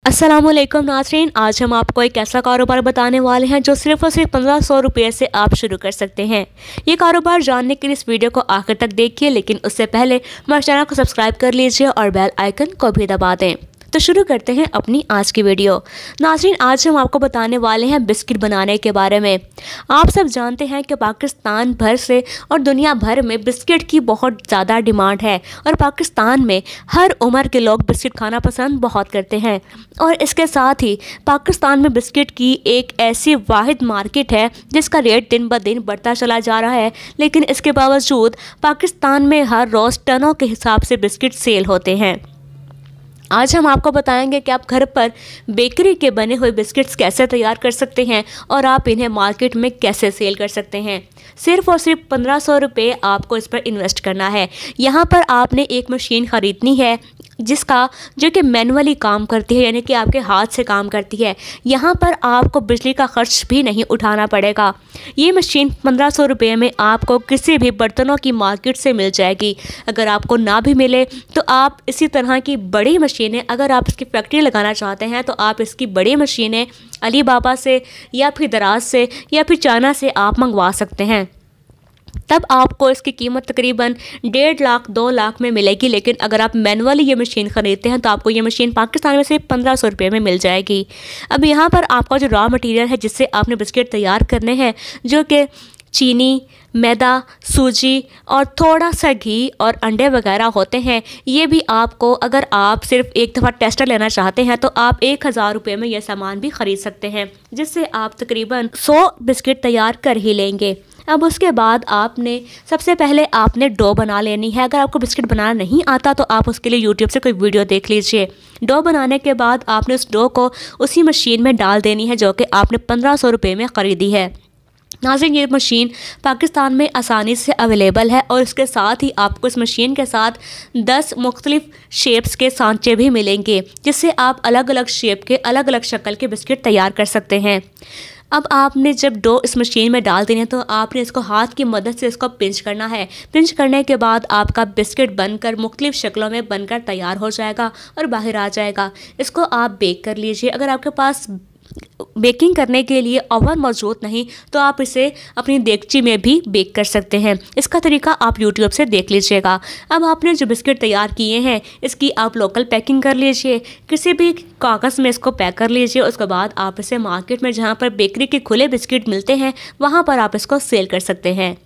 अस्सलामुअलैकुम नाज़रीन, आज हम आपको एक ऐसा कारोबार बताने वाले हैं जो सिर्फ और सिर्फ 1500 रुपये से आप शुरू कर सकते हैं। ये कारोबार जानने के लिए इस वीडियो को आखिर तक देखिए, लेकिन उससे पहले हमारे चैनल को सब्सक्राइब कर लीजिए और बेल आइकन को भी दबा दें। तो शुरू करते हैं अपनी आज की वीडियो। नाज़रीन, आज हम आपको बताने वाले हैं बिस्किट बनाने के बारे में। आप सब जानते हैं कि पाकिस्तान भर से और दुनिया भर में बिस्किट की बहुत ज़्यादा डिमांड है और पाकिस्तान में हर उम्र के लोग बिस्किट खाना पसंद बहुत करते हैं। और इसके साथ ही पाकिस्तान में बिस्किट की एक ऐसी वाहिद मार्केट है जिसका रेट दिन ब दिन बढ़ता चला जा रहा है, लेकिन इसके बावजूद पाकिस्तान में हर रोज़ टनों के हिसाब से बिस्किट सेल होते हैं। आज हम आपको बताएंगे कि आप घर पर बेकरी के बने हुए बिस्किट्स कैसे तैयार कर सकते हैं और आप इन्हें मार्केट में कैसे सेल कर सकते हैं। सिर्फ और सिर्फ 1500 रुपये आपको इस पर इन्वेस्ट करना है। यहाँ पर आपने एक मशीन ख़रीदनी है जो कि मैनुअली काम करती है, यानी कि आपके हाथ से काम करती है। यहाँ पर आपको बिजली का खर्च भी नहीं उठाना पड़ेगा। ये मशीन 1500 रुपये में आपको किसी भी बर्तनों की मार्केट से मिल जाएगी। अगर आपको ना भी मिले तो आप इसी तरह की बड़ी मशीनें, अगर आप इसकी फैक्ट्री लगाना चाहते हैं तो आप इसकी बड़ी मशीनें अली बाबा से या फिर दराज से या फिर चाइना से आप मंगवा सकते हैं। तब आपको इसकी कीमत तकरीबन 1.5 लाख 2 लाख में मिलेगी, लेकिन अगर आप मैनुअली ये मशीन ख़रीदते हैं तो आपको ये मशीन पाकिस्तान में सिर्फ 1500 रुपये में मिल जाएगी। अब यहाँ पर आपका जो रॉ मटेरियल है जिससे आपने बिस्किट तैयार करने हैं, जो कि चीनी, मैदा, सूजी और थोड़ा सा घी और अंडे वगैरह होते हैं, ये भी आपको, अगर आप सिर्फ एक दफ़ा टेस्टर लेना चाहते हैं तो आप 1000 रुपये में यह सामान भी ख़रीद सकते हैं, जिससे आप तकरीबन 100 बिस्किट तैयार कर ही लेंगे। अब उसके बाद सबसे पहले आपने डो बना लेनी है। अगर आपको बिस्किट बनाना नहीं आता तो आप उसके लिए यूट्यूब से कोई वीडियो देख लीजिए। डो बनाने के बाद आपने उस डो को उसी मशीन में डाल देनी है जो कि आपने 1500 रुपये में ख़रीदी है। नाज़रीन, ये मशीन पाकिस्तान में आसानी से अवेलेबल है और इसके साथ ही आपको इस मशीन के साथ 10 मुख्तलिफ शेप्स के सांचे भी मिलेंगे, जिससे आप अलग अलग शेप के, अलग अलग शक्ल के बिस्किट तैयार कर सकते हैं। अब आपने जब डो इस मशीन में डाल देना है तो आपने इसको हाथ की मदद से इसको पिंच करना है। पिंच करने के बाद आपका बिस्किट बनकर मुख्तलिफ शक्लों में बनकर तैयार हो जाएगा और बाहर आ जाएगा। इसको आप बेक कर लीजिए। अगर आपके पास बेकिंग करने के लिए ओवन मौजूद नहीं तो आप इसे अपनी देगची में भी बेक कर सकते हैं। इसका तरीका आप यूट्यूब से देख लीजिएगा। अब आपने जो बिस्किट तैयार किए हैं इसकी आप लोकल पैकिंग कर लीजिए, किसी भी कागज़ में इसको पैक कर लीजिए। उसके बाद आप इसे मार्केट में, जहाँ पर बेकरी के खुले बिस्किट मिलते हैं, वहाँ पर आप इसको सेल कर सकते हैं।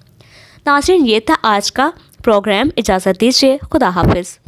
नाज़रीन, ये था आज का प्रोग्राम। इजाज़त दीजिए। खुदा हाफिज़।